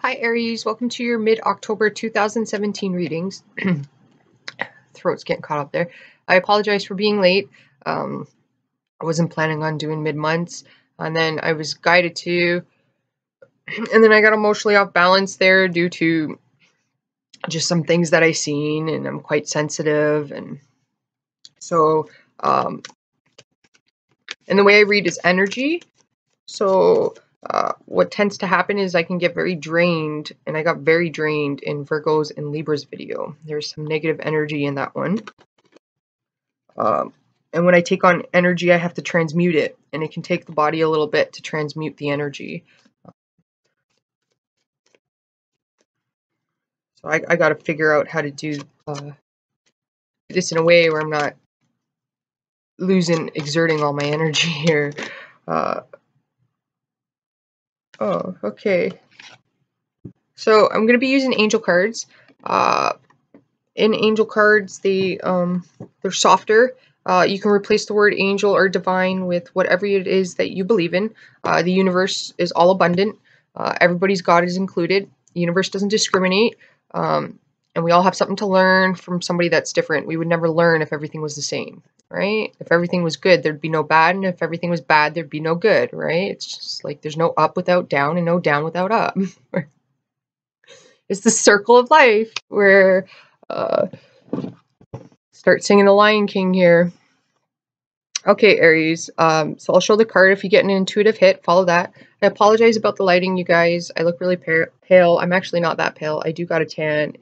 Hi Aries, welcome to your mid-October 2017 readings. Throat's getting caught up there. I apologize for being late. I wasn't planning on doing mid-months, and then I was guided to, and then I got emotionally off balance there due to just some things that I seen, and I'm quite sensitive, and so, and the way I read is energy, so what tends to happen is I can get very drained, and I got very drained in Virgo's and Libra's video. There's some negative energy in that one. And when I take on energy, I have to transmute it, and it can take the body a little bit to transmute the energy. So I got to figure out how to do this in a way where I'm not exerting all my energy here. Oh, okay. So I'm going to be using angel cards. In angel cards, they're softer. You can replace the word angel or divine with whatever it is that you believe in. The universe is all abundant. Everybody's God is included. The universe doesn't discriminate. And we all have something to learn from somebody that's different. We would never learn if everything was the same, right? If everything was good, there'd be no bad. And if everything was bad, there'd be no good, right? It's just like there's no up without down and no down without up. It's the circle of life where... start singing the Lion King here. Okay, Aries. So I'll show the card. If you get an intuitive hit, follow that. I apologize about the lighting, you guys. I look really pale. I'm actually not that pale. I do got a tan.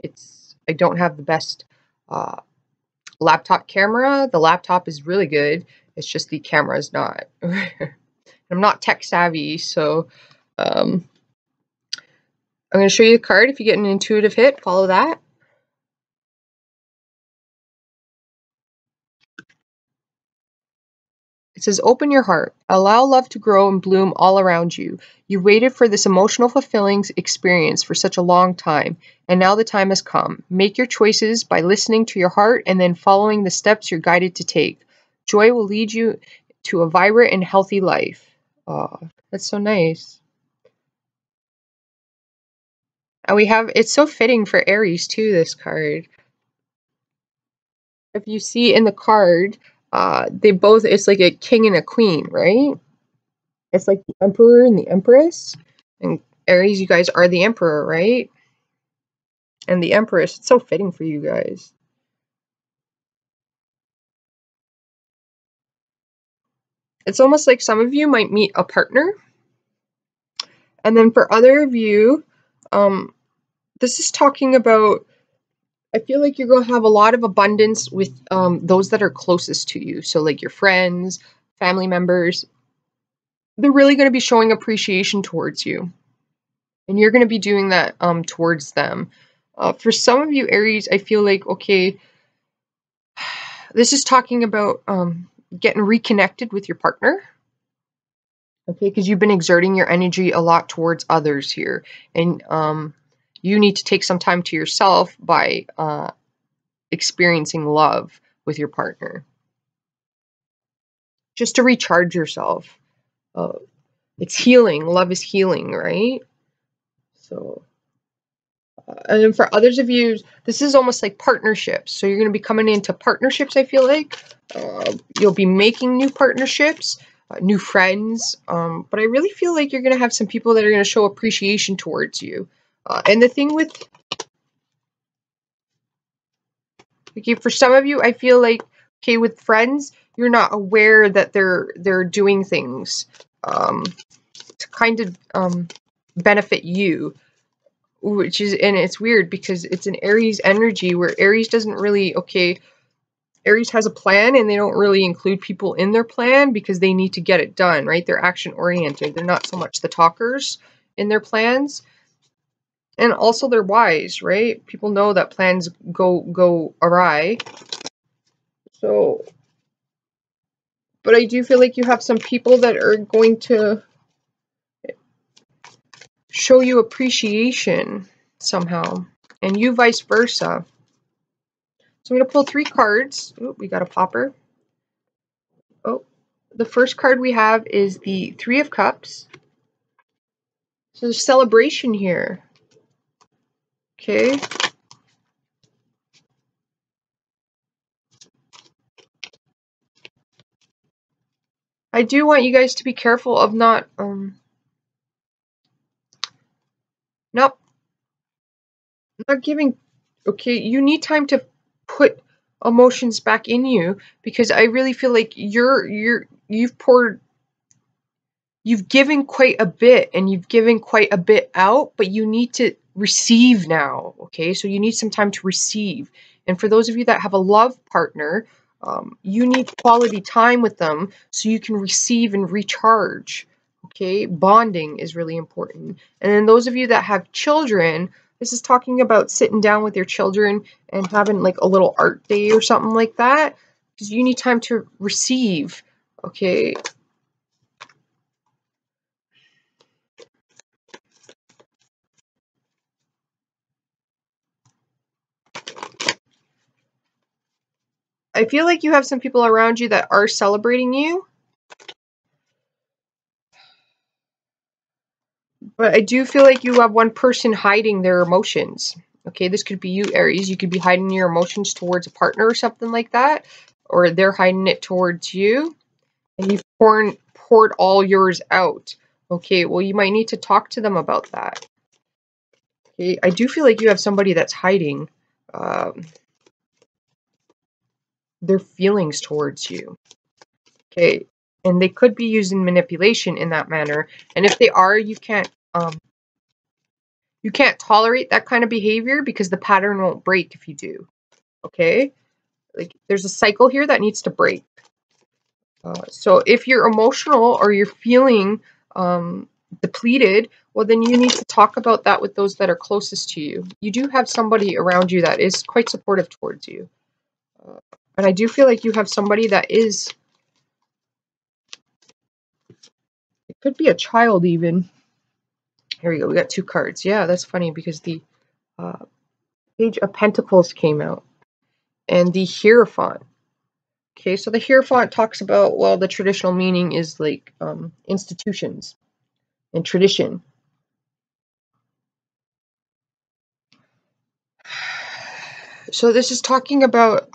I don't have the best laptop camera. The laptop is really good. It's just the camera is not. I'm not tech savvy, so I'm going to show you the card. If you get an intuitive hit, follow that. It says, open your heart. Allow love to grow and bloom all around you. You waited for this emotional fulfilling experience for such a long time, and now the time has come. Make your choices by listening to your heart and then following the steps you're guided to take. Joy will lead you to a vibrant and healthy life. Oh, that's so nice. And it's so fitting for Aries too, this card. If you see in the card, it's like a king and a queen, right? It's like the emperor and the empress. And Aries, you guys are the emperor, right? And the empress. It's so fitting for you guys. It's almost like some of you might meet a partner. And then for other of you, this is talking about, I feel like you're going to have a lot of abundance with those that are closest to you. So like your friends, family members. They're really going to be showing appreciation towards you. And you're going to be doing that towards them. For some of you, Aries, I feel like, okay, this is talking about getting reconnected with your partner. Okay, because you've been exerting your energy a lot towards others here. And you need to take some time to yourself by experiencing love with your partner. Just to recharge yourself. It's healing. Love is healing, right? So... and then for others of you, this is almost like partnerships. So you're going to be coming into partnerships, I feel like. You'll be making new partnerships, new friends. But I really feel like you're going to have some people that are going to show appreciation towards you. And the thing with... okay, for some of you, I feel like, okay, with friends, you're not aware that they're doing things to kind of benefit you. Which is, and it's weird because it's an Aries energy where Aries doesn't really, okay, Aries has a plan and they don't really include people in their plan because they need to get it done, right? They're action oriented. They're not so much the talkers in their plans. And also they're wise, right? People know that plans go awry. So, but I do feel like you have some people that are going to show you appreciation somehow, and you vice versa. So I'm going to pull 3 cards. Oh, we got a popper. Oh, the first card we have is the 3 of Cups. So there's celebration here. Okay. I do want you guys to be careful of not not giving. Okay, you need time to put emotions back in you, because I really feel like you've given quite a bit and you've given quite a bit out, but you need to receive now. Okay, so you need some time to receive. And for those of you that have a love partner, you need quality time with them so you can receive and recharge. Okay, bonding is really important. And then those of you that have children, this is talking about sitting down with your children and having like a little art day or something like that, because you need time to receive. Okay, I feel like you have some people around you that are celebrating you, but I do feel like you have one person hiding their emotions. Okay, this could be you, Aries. You could be hiding your emotions towards a partner or something like that, or they're hiding it towards you, and you've poured all yours out. Okay, well, you might need to talk to them about that. Okay, I do feel like you have somebody that's hiding um, their feelings towards you. Okay, and they could be using manipulation in that manner. And if they are, you can't tolerate that kind of behavior, because the pattern won't break if you do. Okay, like there's a cycle here that needs to break. So if you're emotional or you're feeling depleted, well, then you need to talk about that with those that are closest to you. You do have somebody around you that is quite supportive towards you. And I do feel like you have somebody that is, it could be a child even. Here we go. We got two cards. Yeah, that's funny because the uh, Page of Pentacles came out and the Hierophant. Okay, so the Hierophant talks about, well, the traditional meaning is like institutions and tradition. So this is talking about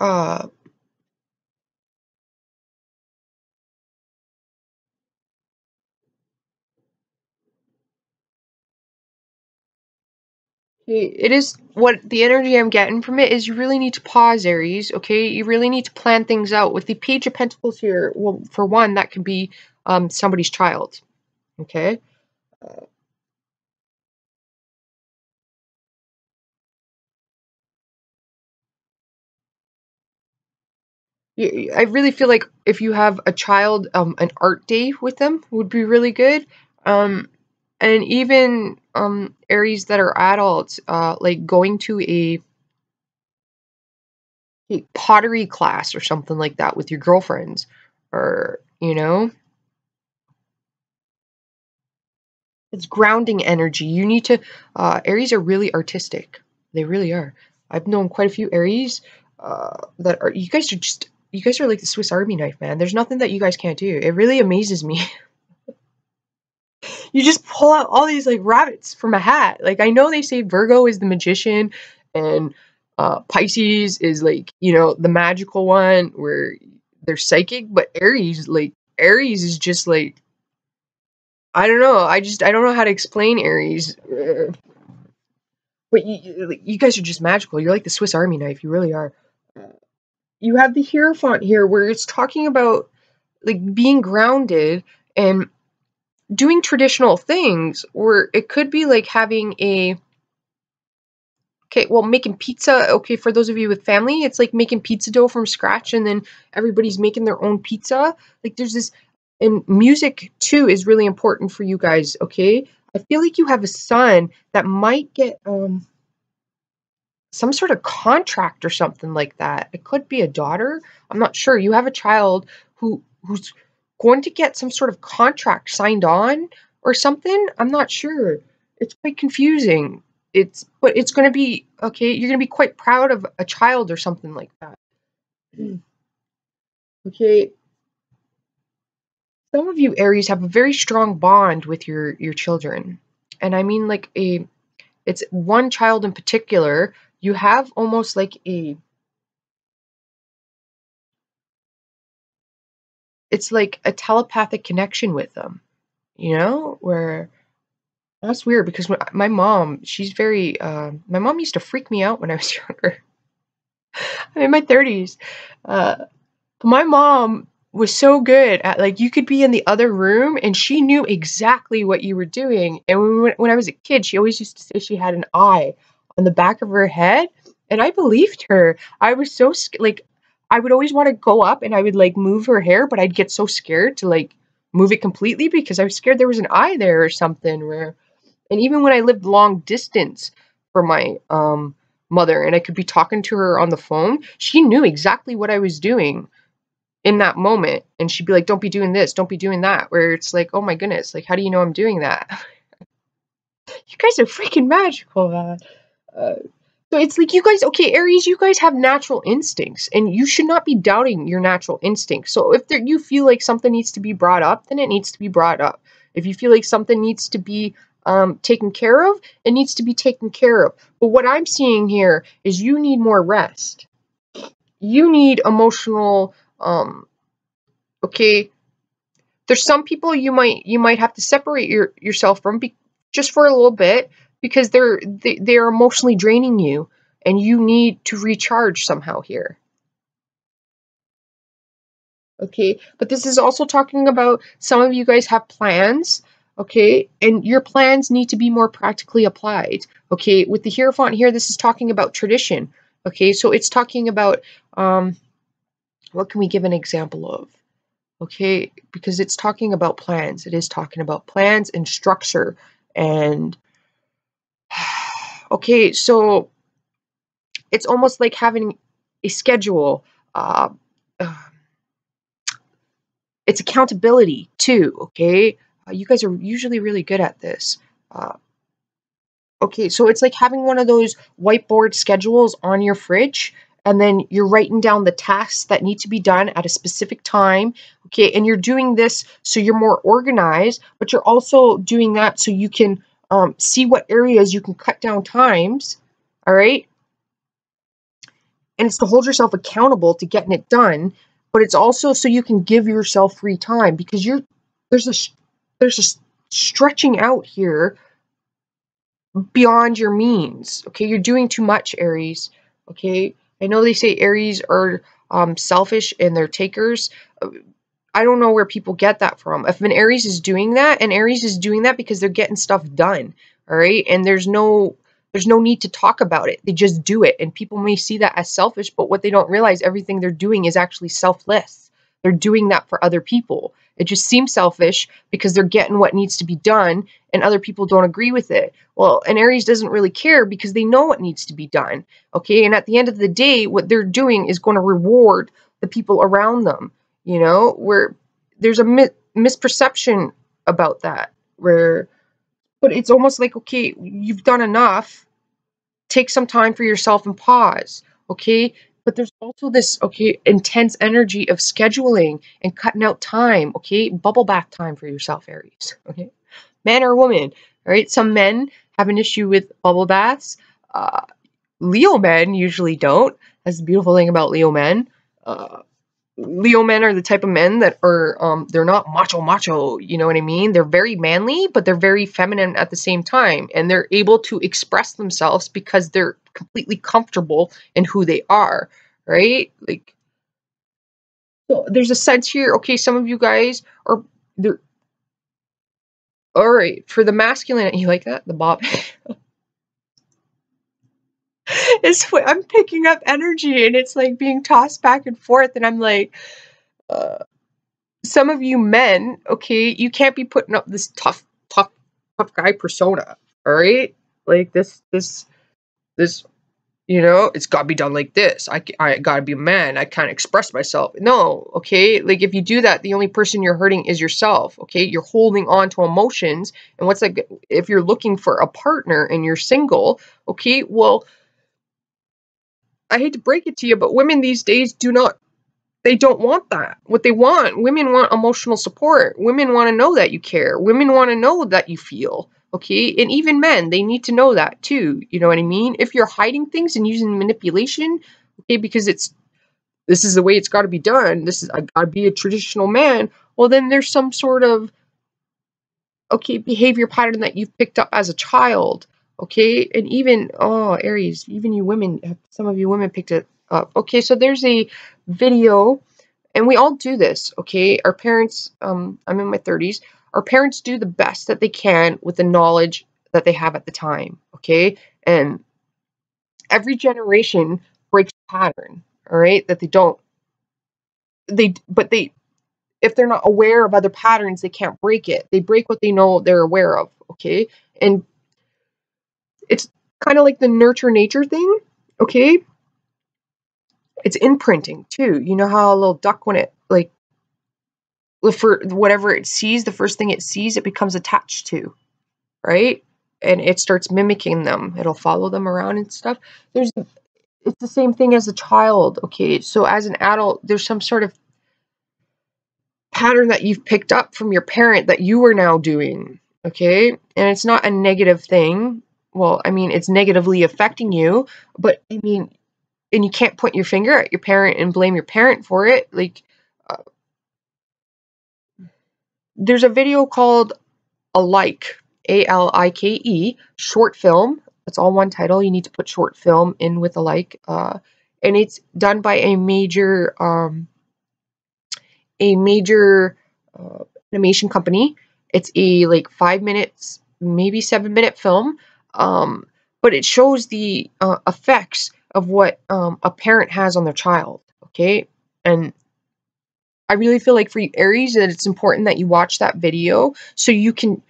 it is, what the energy I'm getting from it is, you really need to pause, Aries. Okay, you really need to plan things out. With the Page of Pentacles here, well, for one, that can be somebody's child. Okay. I really feel like if you have a child, an art day with them would be really good. And even Aries that are adults, like going to a pottery class or something like that with your girlfriends, or it's grounding energy. You need to. Aries are really artistic. They really are. I've known quite a few Aries that are. You guys are just. You guys are like the Swiss Army knife, man. There's nothing that you guys can't do. It really amazes me. You just pull out all these like rabbits from a hat. Like, I know they say Virgo is the magician and Pisces is like, the magical one where they're psychic, but Aries is just like, I don't know. I don't know how to explain Aries. But you guys are just magical. You're like the Swiss Army knife. You really are. You have the Hierophant here where it's talking about like being grounded and doing traditional things, or it could be like having a okay, well, making pizza. Okay, for those of you with family, it's like making pizza dough from scratch and then everybody's making their own pizza. Like there's this, and music too is really important for you guys. Okay, I feel like you have a son that might get some sort of contract or something like that. It could be a daughter. I'm not sure. You have a child who's going to get some sort of contract signed on or something. I'm not sure. It's quite confusing. But it's going to be okay. You're going to be quite proud of a child or something like that. Okay. Some of you Aries have a very strong bond with your children. And I mean like it's one child in particular. You have almost like it's like a telepathic connection with them, you know, where that's weird because my mom, she's very, my mom used to freak me out when I was younger. I'm in my 30s. Uh, My mom was so good at, like, you could be in the other room and she knew exactly what you were doing. And when I was a kid, she always used to say she had an eye on the back of her head, and I believed her. I was so like, I would always want to go up and I would like move her hair, but I'd get so scared to like move it completely because I was scared there was an eye there or something. Where, and even when I lived long distance from my mother and I could be talking to her on the phone, she knew exactly what I was doing in that moment, and she'd be like, "Don't be doing this, don't be doing that," where it's like, "Oh my goodness, like, how do you know I'm doing that?" You guys are freaking magical, man. Uh, so it's like, you guys, okay, Aries, you guys have natural instincts, and you should not be doubting your natural instincts. So if you feel like something needs to be brought up, then it needs to be brought up. If you feel like something needs to be taken care of, it needs to be taken care of. But what I'm seeing here is you need more rest. You need emotional, okay, there's some people you might have to separate yourself from, just for a little bit, because they're emotionally draining you and you need to recharge somehow here. Okay, but this is also talking about some of you guys have plans, okay, and your plans need to be more practically applied. Okay, with the Hierophant here, this is talking about tradition. Okay, so it's talking about, what can we give an example of? Okay, because it's talking about plans. It is talking about plans and structure. And okay, so it's almost like having a schedule. Uh, uh, it's accountability too. Okay, you guys are usually really good at this. Uh, Okay, so it's like having one of those whiteboard schedules on your fridge, and then you're writing down the tasks that need to be done at a specific time. Okay, and you're doing this so you're more organized, but you're also doing that so you can see what areas you can cut down times. All right, and it's to hold yourself accountable to getting it done, but it's also so you can give yourself free time because there's a there's a stretching out here beyond your means. Okay, you're doing too much, Aries. Okay, I know they say Aries are selfish and they're takers. I don't know where people get that from. If an Aries is doing that, an Aries is doing that because they're getting stuff done. All right, and there's no need to talk about it. They just do it, and people may see that as selfish, but what they don't realize, everything they're doing is actually selfless. They're doing that for other people. It just seems selfish because they're getting what needs to be done, and other people don't agree with it. Well, an Aries doesn't really care because they know what needs to be done. Okay, and at the end of the day, what they're doing is going to reward the people around them. You know, where there's a misperception about that, where, but it's almost like, okay, you've done enough, take some time for yourself and pause. Okay, but there's also this, okay, intense energy of scheduling and cutting out time. Okay, bubble bath time for yourself, Aries. Okay, man or woman. All right, some men have an issue with bubble baths. uh, Leo men usually don't. That's the beautiful thing about Leo men. Leo men are the type of men that are, they're not macho, you know what I mean? They're very manly, but they're very feminine at the same time. And they're able to express themselves because they're completely comfortable in who they are, right? Like, so there's a sense here, okay, some of you guys are, they're, all right, for the masculine, you like that? The bob? It's what I'm picking up energy and it's like being tossed back and forth. And I'm like, uh, some of you men, okay, you can't be putting up this tough guy persona, all right? Like this, you know, it's got to be done like this. I got to be a man. I can't express myself. No, okay? Like, if you do that, the only person you're hurting is yourself, okay? You're holding on to emotions. And what's like, if you're looking for a partner and you're single, okay, well, I hate to break it to you, but women these days they don't want that. What they want, women want emotional support. Women want to know that you care. Women want to know that you feel. okay? And even men, they need to know that too, you know what I mean? If you're hiding things and using manipulation, okay, because this is the way it's got to be done, I got to be a traditional man, well, then there's some sort of, okay, behavior pattern that you've picked up as a child, okay? And even, oh, Aries, even you women, some of you women picked it up. Okay, so there's a video, and we all do this, okay? Our parents, I'm in my 30s, our parents do the best that they can with the knowledge that they have at the time, okay? And every generation breaks a pattern, all right? That they if they're not aware of other patterns, they can't break it. They break what they know they're aware of, okay? And it's kind of like the nurture nature thing, okay? It's imprinting too. You know how a little duck, when it, like, for whatever it sees, the first thing it sees, it becomes attached to, right? And it starts mimicking them. It'll follow them around and stuff. It's the same thing as a child, okay? So as an adult, there's some sort of pattern that you've picked up from your parent that you are now doing, okay? And it's not a negative thing. Well, I mean, it's negatively affecting you, but I mean, and you can't point your finger at your parent and blame your parent for it. Like, uh, there's a video called Alike, Alike, short film. It's all one title. You need to put short film in with Alike. And it's done by a major uh, animation company. It's a like 5 minutes, maybe 7 minute film, but it shows the effects of what a parent has on their child. Okay, and I really feel like for you Aries that it's important that you watch that video so you can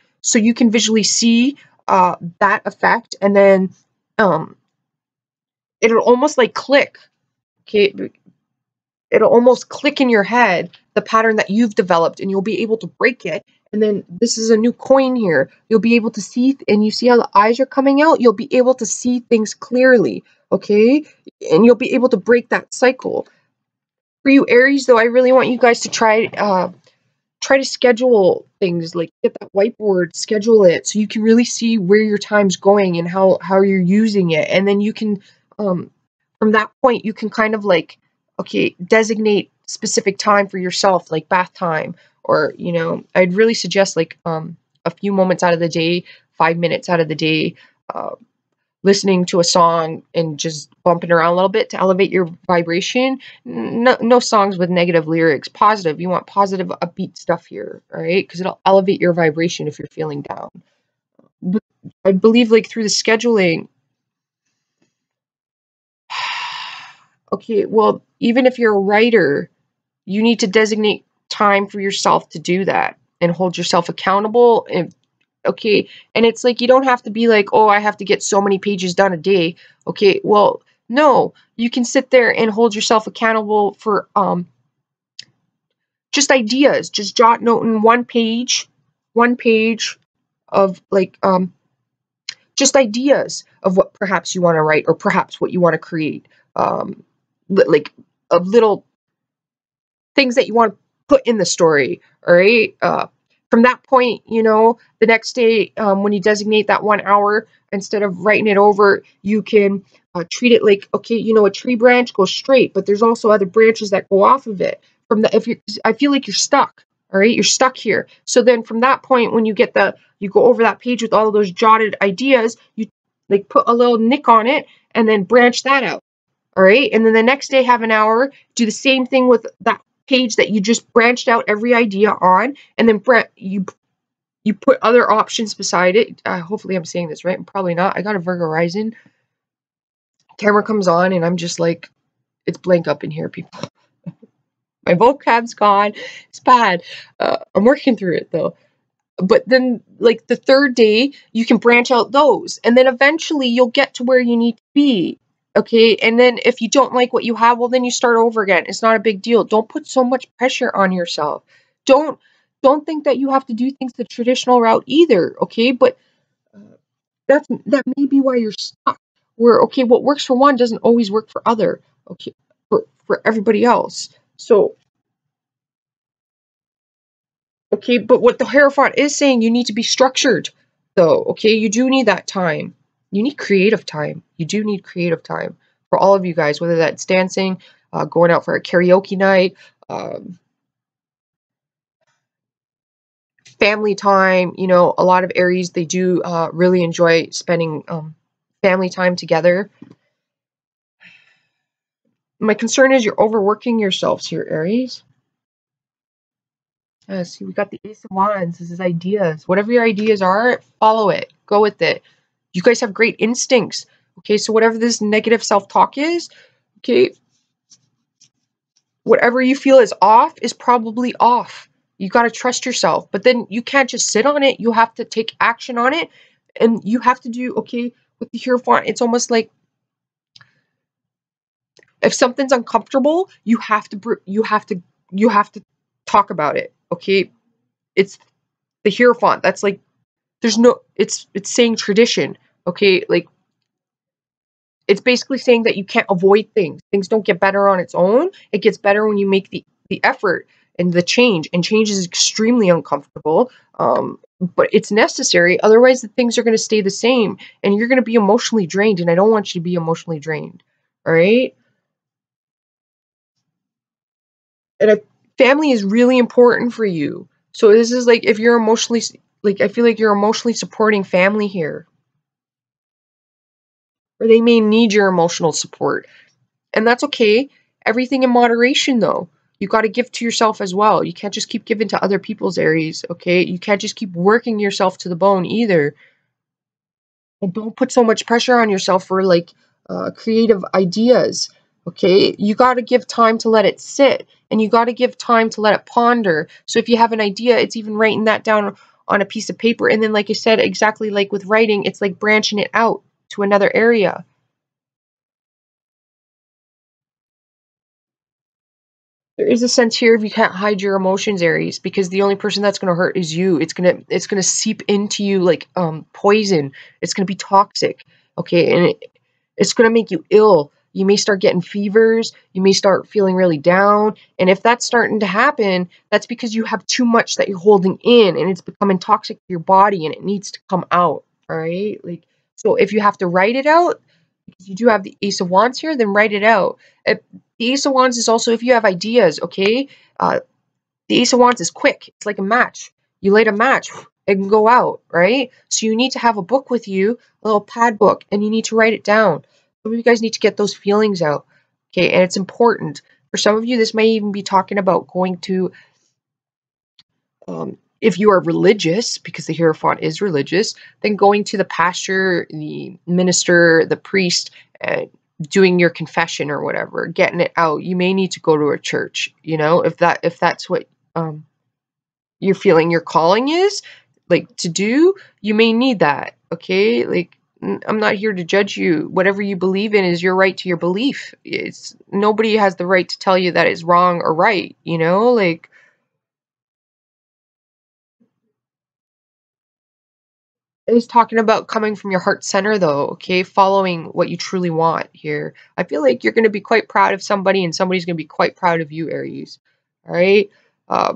visually see that effect, and then um, it'll almost like click. Okay, it'll almost click in your head the pattern that you've developed, and you'll be able to break it. And then this is a new coin here. You'll be able to see, and you see how the eyes are coming out? You'll be able to see things clearly, okay? And you'll be able to break that cycle. For you Aries, though, I really want you guys to try to schedule things, like get that whiteboard, schedule it so you can really see where your time's going and how you're using it. And then you can from that point you can kind of like, okay, designate specific time for yourself, like bath time, or you know, I'd really suggest like a few moments out of the day, 5 minutes out of the day, uh, listening to a song and just bumping around a little bit to elevate your vibration. No songs with negative lyrics. Positive. You want positive, upbeat stuff here, all right? Because it'll elevate your vibration if you're feeling down. But I believe, like, through the scheduling. Okay, well, even if you're a writer, you need to designate time for yourself to do that and hold yourself accountable. And okay, and it's like you don't have to be like, oh, I have to get so many pages done a day. Okay, well, no, you can sit there and hold yourself accountable for just ideas. Just jot note in one page of like just ideas of what perhaps you want to write or perhaps what you want to create. Like of little things that you want to put in the story, all right? From that point, you know, the next day, when you designate that 1 hour, instead of writing it over, you can treat it like, okay, you know, a tree branch goes straight, but there's also other branches that go off of it. I feel like you're stuck, all right? You're stuck here. So then from that point, when you you go over that page with all of those jotted ideas, you like put a little nick on it and then branch that out. All right. And then the next day, have an hour, do the same thing with that page that you just branched out every idea on. And then you put other options beside it. Hopefully I'm saying this right. I'm probably not. I got a Virgo rising. Camera comes on and I'm just like, it's blank up in here, people. My vocab's gone. It's bad. I'm working through it though. But then like the third day, you can branch out those. And then eventually you'll get to where you need to be. Okay, and then if you don't like what you have, well, then you start over again. It's not a big deal. Don't put so much pressure on yourself. Don't don't think that you have to do things the traditional route either. Okay, but that may be why you're stuck. Where okay, what works for one doesn't always work for other. Okay, for everybody else. So okay, but what the Hierophant is saying, you need to be structured. though, okay? You do need that time. You need creative time. You do need creative time for all of you guys, whether that's dancing, going out for a karaoke night, um, family time. You know, a lot of Aries, they do really enjoy spending family time together. My concern is you're overworking yourselves here, Aries. See, we got the Ace of Wands. This is ideas. Whatever your ideas are, follow it. Go with it. You guys have great instincts. Okay, so whatever this negative self-talk is, okay, whatever you feel is off is probably off. You got to trust yourself. But then you can't just sit on it. You have to take action on it. And you have to do, okay, with the Hierophant, it's almost like if something's uncomfortable, you have to talk about it. Okay? It's the Hierophant. That's like there's no it's saying tradition. Okay? Like it's basically saying that you can't avoid things. Things don't get better on its own. It gets better when you make the effort and the change. And change is extremely uncomfortable, but it's necessary. Otherwise, the things are going to stay the same, and you're going to be emotionally drained. And I don't want you to be emotionally drained. All right. And family is really important for you. So this is like if you're emotionally like I feel like you're emotionally supporting family here, or they may need your emotional support. And that's okay. Everything in moderation, though. You got to give to yourself as well. You can't just keep giving to other people's Aries, okay? You can't just keep working yourself to the bone either. And don't put so much pressure on yourself for like creative ideas, okay? You got to give time to let it sit, and you got to give time to let it ponder. So if you have an idea, it's even writing that down on a piece of paper. And then, like I said, exactly like with writing, it's like branching it out to another area. There is a sense here of you can't hide your emotions, Aries, because the only person that's gonna hurt is you. It's gonna seep into you like poison. It's gonna be toxic, okay, and it's gonna make you ill. You may start getting fevers. You may start feeling really down, and if that's starting to happen, that's because you have too much that you're holding in, and it's becoming toxic to your body, and it needs to come out. All right, like so, if you have to write it out, because you do have the Ace of Wands here, then write it out. The Ace of Wands is also if you have ideas, okay? The Ace of Wands is quick. It's like a match. You light a match, it can go out, right? So you need to have a book with you, a little pad book, and you need to write it down. Some of you guys need to get those feelings out, okay? And it's important. For some of you, this may even be talking about going to if you are religious, because the Hierophant is religious, then going to the pastor, the minister, the priest, doing your confession or whatever, getting it out. You may need to go to a church, you know, if that's what you're feeling your calling is, like to do, you may need that. Okay, like I'm not here to judge you. Whatever you believe in is your right to your belief. It's nobody has the right to tell you that is wrong or right. You know, like is talking about coming from your heart center though, okay? Following what you truly want here. I feel like you're going to be quite proud of somebody and somebody's going to be quite proud of you, Aries. All right? Uh,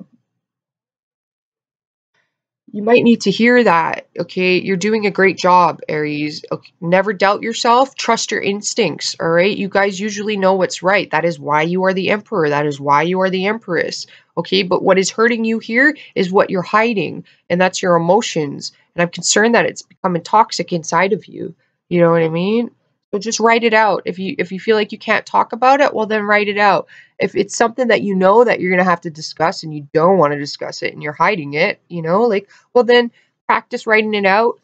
you might need to hear that, okay? You're doing a great job, Aries. Okay, never doubt yourself. Trust your instincts, all right? You guys usually know what's right. That is why you are the emperor. That is why you are the empress, okay? But what is hurting you here is what you're hiding, and that's your emotions. And I'm concerned that it's becoming toxic inside of you. You know what I mean? So just write it out. If you feel like you can't talk about it, well then write it out. If it's something that you know that you're gonna have to discuss and you don't want to discuss it and you're hiding it, you know, like well then practice writing it out.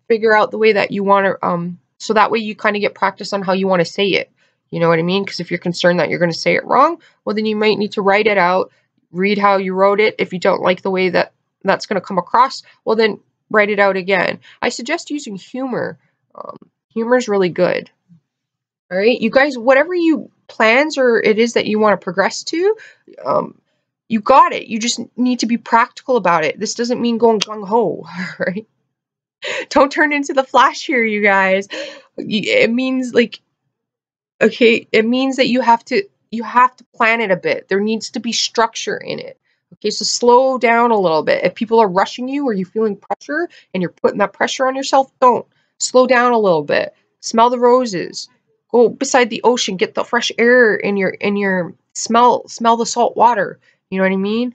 Figure out the way that you want to so that way you kind of get practice on how you want to say it. You know what I mean? Because if you're concerned that you're going to say it wrong, well then you might need to write it out, read how you wrote it. If you don't like the way that that's going to come across, well then write it out again. I suggest using humor. Humor is really good. All right, you guys, whatever you plans or it is that you want to progress to, um, you got it. You just need to be practical about it. This doesn't mean going gung ho, right? Don't turn into the Flash here, you guys. It means like okay, it means that you have to plan it a bit. There needs to be structure in it. Okay, so slow down a little bit. If people are rushing you or you're feeling pressure and you're putting that pressure on yourself, don't. Slow down a little bit. Smell the roses. Go beside the ocean, get the fresh air in your smell the salt water. You know what I mean?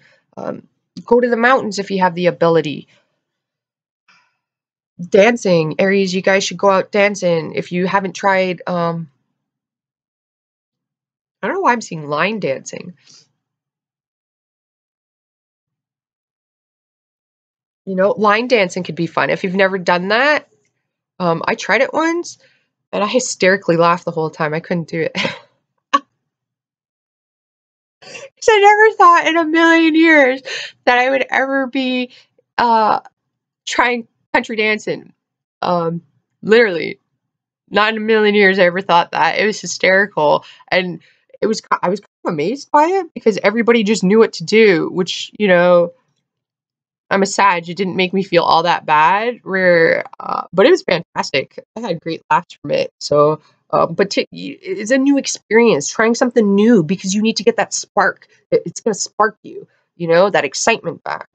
Go to the mountains if you have the ability. Dancing, Aries, you guys should go out dancing. If you haven't tried, I don't know why I'm seeing line dancing. You know, line dancing could be fun. If you've never done that, I tried it once and I hysterically laughed the whole time. I couldn't do it. Because I never thought in a million years that I would ever be uh, trying country dancing. Um, Literally, not in a million years I ever thought that. It was hysterical. And I was kind of amazed by it because everybody just knew what to do, which, you know, I'm a Sag. It didn't make me feel all that bad. But it was fantastic. I had great laughs from it. So, it's a new experience, trying something new because you need to get that spark. It's going to spark you, you know, that excitement back.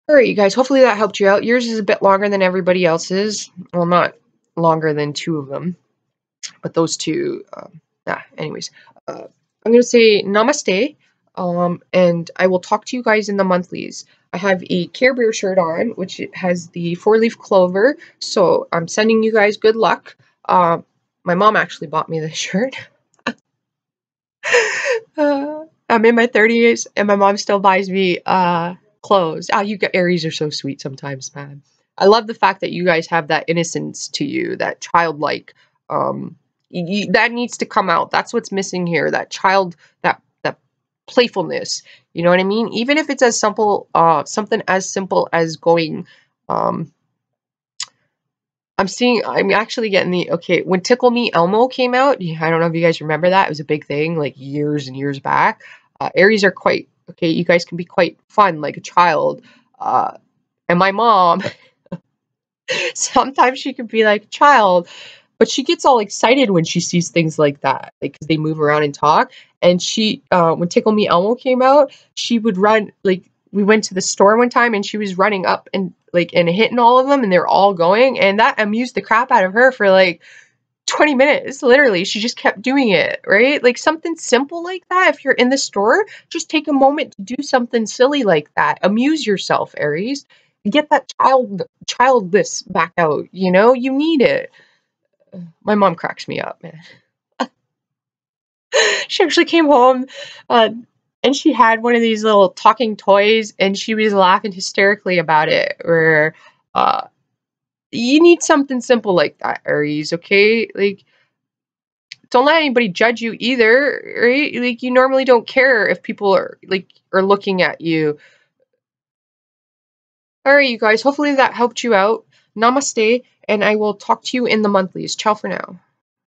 All right, you guys. Hopefully that helped you out. Yours is a bit longer than everybody else's. Well, not longer than two of them, but those two. Yeah. Anyways, I'm gonna say namaste. And I will talk to you guys in the monthlies. I have a Care Bear shirt on, which has the 4-leaf clover. So I'm sending you guys good luck. My mom actually bought me this shirt. I'm in my 30s, and my mom still buys me clothes. You Aries are so sweet sometimes, man. I love the fact that you guys have that innocence to you, that childlike. That needs to come out. That's what's missing here. That playfulness. You know what I mean? Even if it's as simple, something as simple as going. Um, I'm actually getting okay, when Tickle Me Elmo came out, I don't know if you guys remember that. It was a big thing like years and years back. Aries are quite, okay, you guys can be quite fun like a child. And my mom, sometimes she can be like a child, but she gets all excited when she sees things like that, like 'cause they move around and talk. And when Tickle Me Elmo came out, she would run. Like we went to the store one time, and she was running up and hitting all of them, and they're all going, and that amused the crap out of her for like 20 minutes. Literally, she just kept doing it, right? Like something simple like that. If you're in the store, just take a moment to do something silly like that. Amuse yourself, Aries. Get that childless back out. You know, you need it. My mom cracks me up, man. She actually came home, uh, and she had one of these little talking toys, and she was laughing hysterically about it. Where uh, you need something simple like that, Aries. Okay, like don't let anybody judge you either, right? Like you normally don't care if people are looking at you. All right, you guys. Hopefully that helped you out. Namaste, and I will talk to you in the monthlies. Ciao for now.